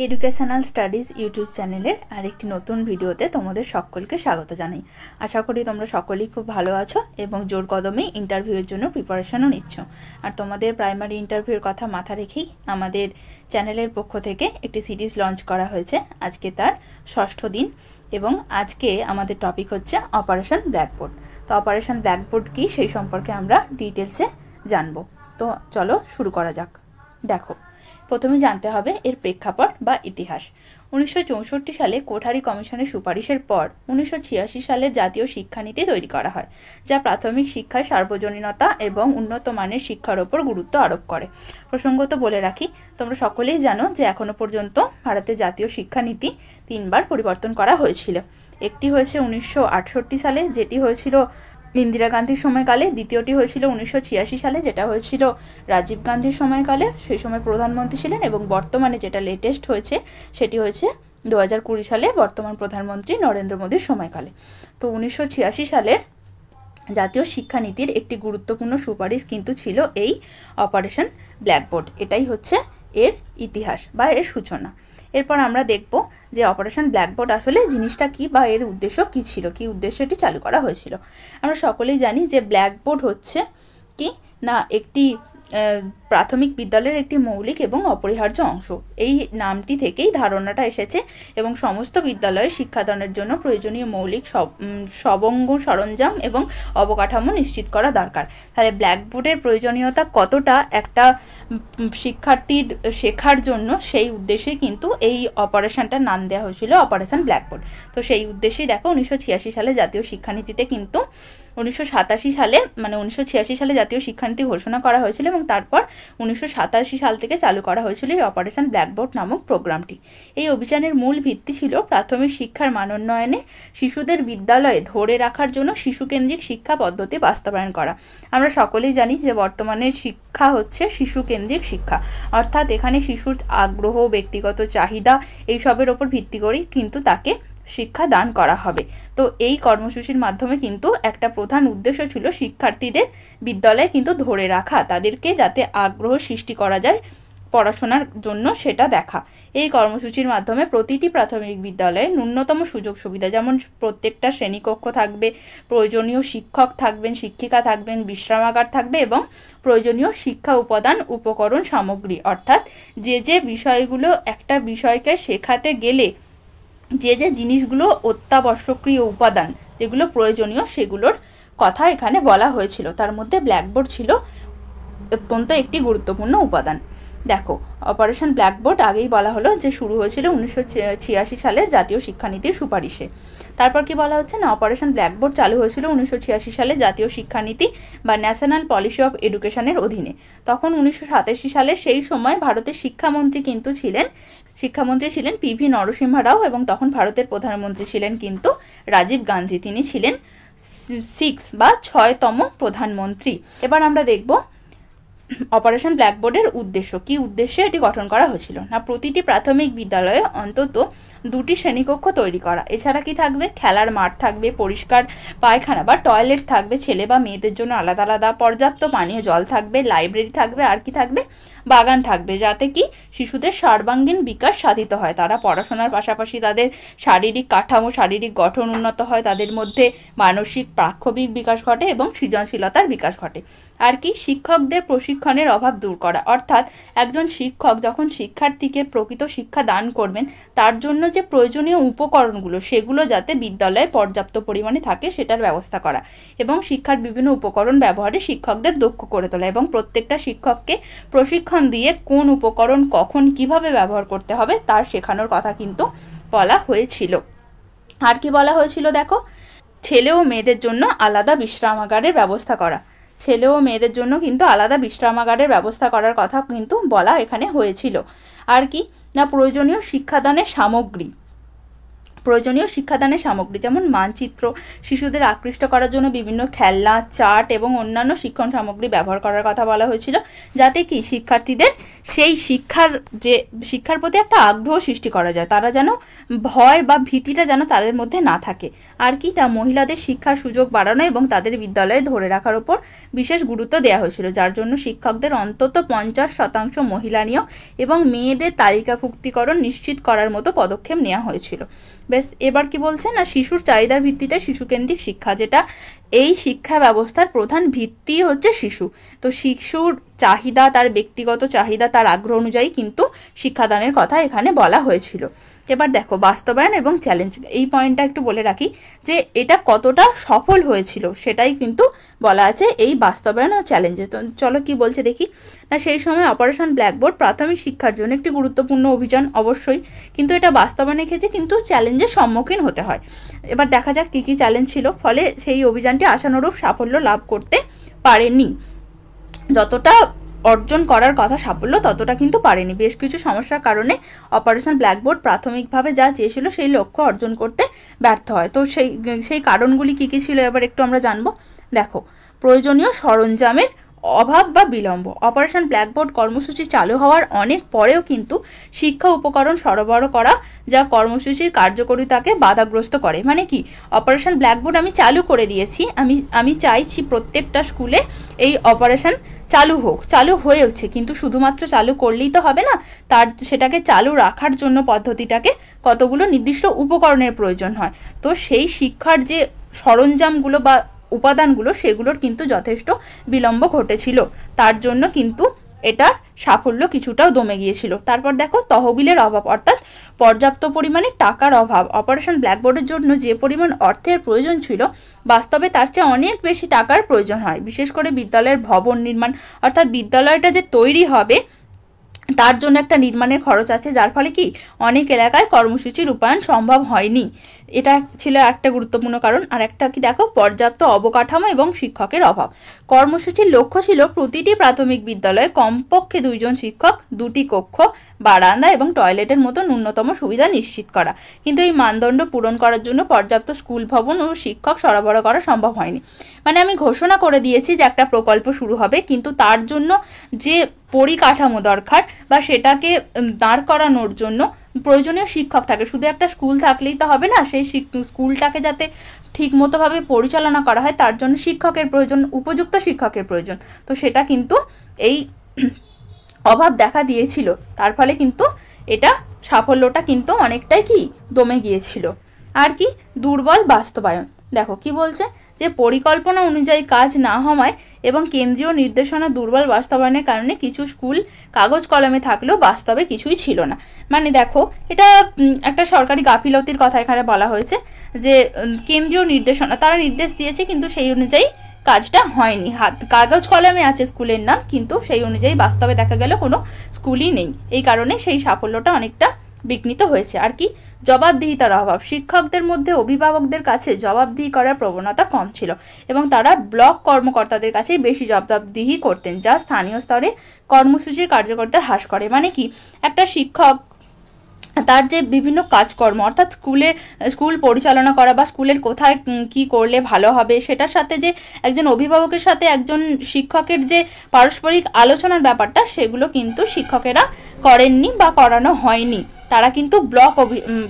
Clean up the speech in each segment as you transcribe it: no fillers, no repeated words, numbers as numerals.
Educational studies YouTube চ্যানেলের আরেকটি নতুন ভিডিওতে তোমাদের সকলকে স্বাগত জানাই। আশা করি তোমরা সকলেই খুব ভালো আছো এবং জোর কদমে ইন্টারভিউয়ের জন্য প্রিপারেশনও নিচ্ছ। আর তোমাদের প্রাইমারি ইন্টারভিউর কথা মাথা রেখেই আমাদের চ্যানেলের পক্ষ থেকে একটি সিরিজ লঞ্চ করা হয়েছে। আজকে তার 6ঠ দিন এবং আজকে আমাদের টপিক হচ্ছে অপারেশন ব্ল্যাকবোর্ড। তো অপারেশন ব্ল্যাকবোর্ড কী সেই সম্পর্কে আমরা ডিটেলসে জানবো। তো চলো শুরু করা যাক। দেখো, প্রথমে জানতে হবে এর প্রেক্ষাপট বা ইতিহাস। 1964 সালে কোঠারি কমিশনের সুপারিশের পর 1986 সালের জাতীয় শিক্ষানীতি তৈরি করা হয়, যা প্রাথমিক শিক্ষায় সার্বজনীনতা এবং উন্নত মানের শিক্ষার ওপর গুরুত্ব আরোপ করে। প্রসঙ্গত বলে রাখি, তোমরা সকলেই জানো যে এখনো পর্যন্ত ভারতের জাতীয় শিক্ষানীতি 3বার পরিবর্তন করা হয়েছিল। একটি হয়েছে 1968 সালে, যেটি হয়েছিল ইন্দিরা গান্ধীর সময়কালে। দ্বিতীয়টি হয়েছিল 1986 সালে, যেটা হয়েছিল রাজীব গান্ধীর সময়কালে, সেই সময় প্রধানমন্ত্রী ছিলেন। এবং বর্তমানে যেটা লেটেস্ট হয়েছে সেটি হয়েছে 2020 সালে, বর্তমান প্রধানমন্ত্রী নরেন্দ্র মোদীর সময়কালে। তো 1986 সালের জাতীয় শিক্ষানীতির একটি গুরুত্বপূর্ণ সুপারিশ কিন্তু ছিল এই অপারেশন ব্ল্যাকবোর্ড। এটাই হচ্ছে এর ইতিহাস বা এর সূচনা। এরপর আমরা দেখব যে অপারেশন ব্ল্যাকবোর্ড আসলে জিনিসটা কী বা এর উদ্দেশ্য কী ছিল, কী উদ্দেশ্যে এটি চালু করা হয়েছিল। আমরা সকলেই জানি যে ব্ল্যাকবোর্ড হচ্ছে কি না একটি প্রাথমিক বিদ্যালয়ের একটি মৌলিক এবং অপরিহার্য অংশ। এই নামটি থেকেই ধারণাটা এসেছে এবং সমস্ত বিদ্যালয়ে শিক্ষাদানের জন্য প্রয়োজনীয় মৌলিক সবঙ্গ সরঞ্জাম এবং অবকাঠামো নিশ্চিত করা দরকার। তাহলে ব্ল্যাকবোর্ডের প্রয়োজনীয়তা কতটা একটা শিক্ষার্থীর শেখার জন্য, সেই উদ্দেশ্যে কিন্তু এই অপারেশনটার নাম দেওয়া হয়েছিল অপারেশন ব্ল্যাকবোর্ড। তো সেই উদ্দেশ্যেই দেখো 1986 সালে জাতীয় শিক্ষানীতিতে কিন্তু 1987 সালে 1986 সালে জাতীয় শিক্ষানীতি ঘোষণা করা হয়েছিল এবং তারপর 1987 সাল থেকে চালু করা হয়েছিল এই অপারেশন ব্ল্যাকবোর্ড নামক প্রোগ্রামটি। এই অভিযানের মূল ভিত্তি ছিল প্রাথমিক শিক্ষার মানোন্নয়নে শিশুদের বিদ্যালয়ে ধরে রাখার জন্য শিশুকেন্দ্রিক শিক্ষা পদ্ধতি বাস্তবায়ন করা। আমরা সকলেই জানি যে বর্তমানে শিক্ষা হচ্ছে শিশুকেন্দ্রিক শিক্ষা, অর্থাৎ এখানে শিশুর আগ্রহ, ব্যক্তিগত চাহিদা এইসবের ওপর ভিত্তি করেই কিন্তু তাকে শিক্ষা দান করা হবে। তো এই কর্মসূচির মাধ্যমে কিন্তু একটা প্রধান উদ্দেশ্য ছিল শিক্ষার্থীদের বিদ্যালয়ে কিন্তু ধরে রাখা, তাদেরকে যাতে আগ্রহ সৃষ্টি করা যায় পড়াশোনার জন্য সেটা দেখা। এই কর্মসূচির মাধ্যমে প্রতিটি প্রাথমিক বিদ্যালয়ে ন্যূনতম সুযোগ সুবিধা, যেমন প্রত্যেকটা শ্রেণীকক্ষ থাকবে, প্রয়োজনীয় শিক্ষক থাকবেন, শিক্ষিকা থাকবেন, বিশ্রামাগার থাকবে এবং প্রয়োজনীয় শিক্ষা উপাদান, উপকরণ, সামগ্রী, অর্থাৎ যে বিষয়গুলো একটা বিষয়কে শেখাতে গেলে যে জিনিসগুলো অত্যাবশ্যকীয় উপাদান যেগুলো প্রয়োজনীয় সেগুলোর কথা এখানে বলা হয়েছিল। তার মধ্যে ব্ল্যাকবোর্ড ছিল অত্যন্ত একটি গুরুত্বপূর্ণ উপাদান। দেখো, অপারেশন ব্ল্যাকবোর্ড আগেই বলা হলো যে শুরু হয়েছিল 1986 সালের জাতীয় শিক্ষানীতির সুপারিশে। তারপর কি বলা হচ্ছে না, অপারেশন ব্ল্যাকবোর্ড চালু হয়েছিল 1986 সালে জাতীয় শিক্ষানীতি বা ন্যাশনাল পলিসি অফ এডুকেশনের অধীনে। তখন 1987 সালে সেই সময় ভারতের শিক্ষামন্ত্রী ছিলেন পিভি নরসিংহ রাও এবং তখন ভারতের প্রধানমন্ত্রী ছিলেন কিন্তু রাজীব গান্ধী। তিনি ছিলেন 6তম প্রধানমন্ত্রী। এবার আমরা দেখব অপারেশন ব্ল্যাকবোর্ডের উদ্দেশ্য। কি উদ্দেশ্যে এটি গঠন করা হয়েছিল না, প্রতিটি প্রাথমিক বিদ্যালয়ে অন্তত 2টি শ্রেণীকক্ষ তৈরি করা। এছাড়া কি থাকবে, খেলার মাঠ থাকবে, পরিষ্কার পায়খানা বা টয়লেট থাকবে ছেলে বা মেয়েদের জন্য আলাদা আলাদা, পর্যাপ্ত পানীয় জল থাকবে, লাইব্রেরি থাকবে, আর কি থাকবে, বাগান থাকবে, যাতে কি শিশুদের সর্বাঙ্গীন বিকাশ সাধিত হয়। তারা পড়াশোনার পাশাপাশি তাদের শারীরিক কাঠামো, শারীরিক গঠন উন্নত হয়, তাদের মধ্যে মানসিক প্রাক্ষবিক বিকাশ ঘটে এবং সৃজনশীলতার বিকাশ ঘটে। আর কি, শিক্ষকদের প্রশিক্ষণের অভাব দূর করা, অর্থাৎ একজন শিক্ষক যখন শিক্ষার্থীকে প্রকৃত শিক্ষা দান করবেন তার জন্য যে প্রয়োজনীয় উপকরণগুলো সেগুলো যাতে বিদ্যালয়ে পর্যাপ্ত পরিমাণে থাকে সেটার ব্যবস্থা করা এবং শিক্ষার বিভিন্ন উপকরণ ব্যবহারে শিক্ষকদের দক্ষ করে তোলা এবং প্রত্যেকটা শিক্ষককে প্রশিক্ষণ দিয়ে কোন উপকরণ কখন কিভাবে ব্যবহার করতে হবে তার শেখানোর কথা কিন্তু বলা হয়েছিল। আর কি বলা হয়েছিল দেখো, ছেলে ও মেয়েদের জন্য আলাদা বিশ্রামাগারের ব্যবস্থা করা। ছেলে ও মেয়েদের জন্য কিন্তু আলাদা বিশ্রামাগারের ব্যবস্থা করার কথা কিন্তু বলা এখানে হয়েছিল। আর কি না, প্রয়োজনীয় শিক্ষাদানের সামগ্রী, প্রয়োজনীয় শিক্ষাদানের সামগ্রী যেমন মানচিত্র, শিশুদের আকৃষ্ট করার জন্য বিভিন্ন খেলনা, চার্ট এবং অন্যান্য শিক্ষণ সামগ্রী ব্যবহার করার কথা বলা হয়েছিল, যাতে কি শিক্ষার্থীদের সেই শিক্ষার প্রতি একটা আগ্রহ সৃষ্টি করা যায়, তারা যেন ভয় বা ভীতিটা যেন তাদের মধ্যে না থাকে। আর কি তা মহিলাদের শিক্ষার সুযোগ বাড়ানো এবং তাদের বিদ্যালয়ে ধরে রাখার উপর বিশেষ গুরুত্ব দেওয়া হয়েছিল, যার জন্য শিক্ষকদের অন্তত 50% মহিলা নিয়োগ এবং মেয়েদের তালিকাভুক্তিকরণ নিশ্চিত করার মতো পদক্ষেপ নেওয়া হয়েছিল। বেশ, এবার কি বলছে না, শিশুর চাহিদার ভিত্তিতে শিশুকেন্দ্রিক শিক্ষা, যেটা এই শিক্ষা ব্যবস্থার প্রধান ভিত্তি হচ্ছে শিশু। তো শিশুর চাহিদা, তার ব্যক্তিগত চাহিদা, তার আগ্রহ অনুযায়ী কিন্তু শিক্ষাদানের কথা এখানে বলা হয়েছিল। এবার দেখো বাস্তবায়ন এবং চ্যালেঞ্জ, এই পয়েন্টটা একটু বলে রাখি যে এটা কতটা সফল হয়েছিল সেটাই কিন্তু বলা আছে এই বাস্তবায়ন ও চ্যালেঞ্জে। তো চলো কি বলছে দেখি না। সেই সময় অপারেশন ব্ল্যাকবোর্ড প্রাথমিক শিক্ষার জন্য একটি গুরুত্বপূর্ণ অভিযান অবশ্যই, কিন্তু এটা বাস্তবায়নের ক্ষেত্রে কিন্তু চ্যালেঞ্জের সম্মুখীন হতে হয়। এবার দেখা যাক কী কী চ্যালেঞ্জ ছিল, ফলে সেই অভিযানটি আশানুরূপ সাফল্য লাভ করতে পারেনি। যতটা অর্জন করার কথা সাফল্য ততটা কিন্তু পারেনি। বেশ কিছু সমস্যার কারণে অপারেশন ব্ল্যাকবোর্ড প্রাথমিকভাবে যা চেয়েছিল সেই লক্ষ্য অর্জন করতে ব্যর্থ হয়। তো সেই কারণগুলি কী কী ছিল এবার একটু আমরা জানবো। দেখো, প্রয়োজনীয় সরঞ্জামের অভাব বা বিলম্ব। অপারেশন ব্ল্যাকবোর্ড কর্মসূচি চালু হওয়ার অনেক পরেও কিন্তু শিক্ষা উপকরণ সরবরাহ করা যা কর্মসূচির কার্যকরিতাকে বাধাগ্রস্ত করে। মানে কি, অপারেশন ব্ল্যাকবোর্ড আমি চালু করে দিয়েছি, আমি চাইছি প্রত্যেকটা স্কুলে এই অপারেশন চালু হোক, চালু হয়েছে, কিন্তু শুধুমাত্র চালু করলেই তো হবে না, সেটাকে চালু রাখার জন্য পদ্ধতিটাকে কতগুলো নির্দিষ্ট উপকরণের প্রয়োজন হয়। তো সেই শিক্ষার যে সরঞ্জামগুলো বা উপাদানগুলো সেগুলোর কিন্তু যথেষ্ট বিলম্ব ঘটেছিল, তার জন্য কিন্তু এটার সাফল্য কিছুটাও দমে গিয়েছিল। তারপর দেখো তহবিলের অভাব, অর্থাৎ পর্যাপ্ত পরিমাণে টাকার অভাব। অপারেশন ব্ল্যাকবোর্ডের জন্য যে পরিমাণ অর্থের প্রয়োজন ছিল বাস্তবে তার চেয়ে অনেক বেশি টাকার প্রয়োজন হয়, বিশেষ করে বিদ্যালয়ের ভবন নির্মাণ, অর্থাৎ বিদ্যালয়টা যে তৈরি হবে তার জন্য একটা নির্মাণের খরচ আছে, যার ফলে কি অনেক এলাকায় কর্মসূচি রূপায়ণ সম্ভব হয়নি। এটা ছিল একটা গুরুত্বপূর্ণ কারণ। আর একটা কি দেখো, পর্যাপ্ত অবকাঠামো এবং শিক্ষকের অভাব। কর্মসূচির লক্ষ্য ছিল প্রতিটি প্রাথমিক বিদ্যালয়ে কমপক্ষে 2 জন শিক্ষক, 2টি কক্ষ, বারান্দা এবং টয়লেটের মতো ন্যূনতম সুবিধা নিশ্চিত করা, কিন্তু এই মানদণ্ড পূরণ করার জন্য পর্যাপ্ত স্কুল ভবন ও শিক্ষক সরবরাহ করা সম্ভব হয়নি। মানে আমি ঘোষণা করে দিয়েছি যে একটা প্রকল্প শুরু হবে, কিন্তু তার জন্য যে পরিকাঠামো দরকার বা সেটাকে দাঁড় করানোর জন্য প্রয়োজনীয় শিক্ষক থাকে। শুধু একটা স্কুল থাকলেই তো হবে না, সেই স্কুলটাকে যাতে ঠিক মতোভাবে পরিচালনা করা হয় তার জন্য শিক্ষকের প্রয়োজন, উপযুক্ত শিক্ষকের প্রয়োজন। তো সেটা কিন্তু এই অভাব দেখা দিয়েছিল, তার ফলে কিন্তু এটা সাফল্যটা কিন্তু অনেকটাই কি দমে গিয়েছিল। আর কি দুর্বল বাস্তবায়ন, দেখো কি বলছে যে পরিকল্পনা অনুযায়ী কাজ না হওয়ায় এবং কেন্দ্রীয় নির্দেশনা দুর্বল বাস্তবায়নের কারণে কিছু স্কুল কাগজ কলমে থাকলেও বাস্তবে কিছুই ছিল না। মানে দেখো, এটা একটা সরকারি গাফিলতির কথা এখানে বলা হয়েছে যে কেন্দ্রীয় নির্দেশনা তারা নির্দেশ দিয়েছে কিন্তু সেই অনুযায়ী কাজটা হয়নি। কাগজ কলমে আছে স্কুলের নাম, কিন্তু সেই অনুযায়ী বাস্তবে দেখা গেল কোনো স্কুলই নেই। এই কারণে সেই সাফল্যটা অনেকটা বিঘ্নিত হয়েছে। আর কি জবাবদিহিতার অভাব, শিক্ষকদের মধ্যে অভিভাবকদের কাছে জবাবদিহি করার প্রবণতা কম ছিল এবং তারা ব্লক কর্মকর্তাদের কাছে বেশি জবাবদিহি করতেন, যা স্থানীয় স্তরে কর্মসূচির কার্যকরিতা হ্রাস করে। মানে কি, একটা শিক্ষক তার যে বিভিন্ন কাজকর্ম, অর্থাৎ স্কুল পরিচালনা করা বা স্কুলের কোথায় কি করলে ভালো হবে সেটার সাথে যে একজন অভিভাবকের সাথে একজন শিক্ষকের যে পারস্পরিক আলোচনার ব্যাপারটা, সেগুলো কিন্তু শিক্ষকেরা করেননি বা করানো হয়নি। তারা কিন্তু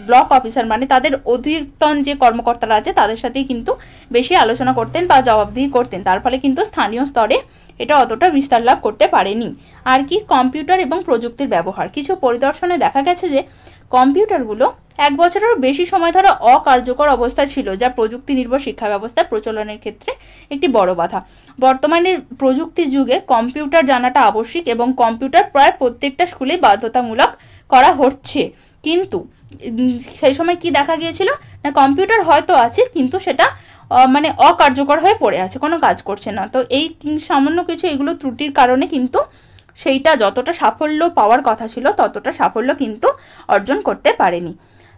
ব্লক অফিসার মানে তাদের অধিকতন যে কর্মকর্তারা আছে তাদের সাথেই কিন্তু বেশি আলোচনা করতেন বা জবাবদিহি করতেন, তার ফলে কিন্তু স্থানীয় স্তরে এটা অতটা বিস্তার লাভ করতে পারেনি। আর কি কম্পিউটার এবং প্রযুক্তির ব্যবহার, কিছু পরিদর্শনে দেখা গেছে যে কম্পিউটারগুলো 1 বছরেরও বেশি সময় ধরে অকার্যকর অবস্থায় ছিল, যা প্রযুক্তি নির্ভর শিক্ষা ব্যবস্থা প্রচলনের ক্ষেত্রে একটি বড় বাধা। বর্তমানে প্রযুক্তির যুগে কম্পিউটার জানাটা আবশ্যিক এবং কম্পিউটার প্রায় প্রত্যেকটা স্কুলে বাধ্যতামূলক করা হচ্ছে, কিন্তু সেই সময় কি দেখা গিয়েছিল না, কম্পিউটার হয়তো আছে কিন্তু সেটা মানে অকার্যকর হয়ে পড়ে আছে, কোনো কাজ করছে না। তো এই সামান্য কিছু এগুলো ত্রুটির কারণে কিন্তু সেইটা যতটা সাফল্য পাওয়ার কথা ছিল ততটা সাফল্য কিন্তু অর্জন করতে পারেনি।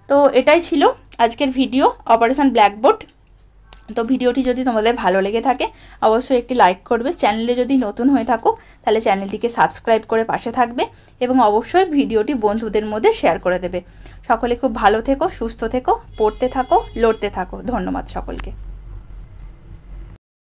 তো এটাই ছিল আজকের ভিডিও, অপারেশন ব্ল্যাকবোর্ড। তো ভিডিওটি যদি তোমাদের ভালো লেগে থাকে অবশ্যই একটি লাইক করবে। চ্যানেলে যদি নতুন হয়ে থাকো তাহলে চ্যানেলটিকে সাবস্ক্রাইব করে পাশে থাকবে এবং অবশ্যই ভিডিওটি বন্ধুদের মধ্যে শেয়ার করে দেবে। সকলে খুব ভালো থেকো, সুস্থ থেকো, পড়তে থাকো, লড়তে থাকো। ধন্যবাদ সকলকে।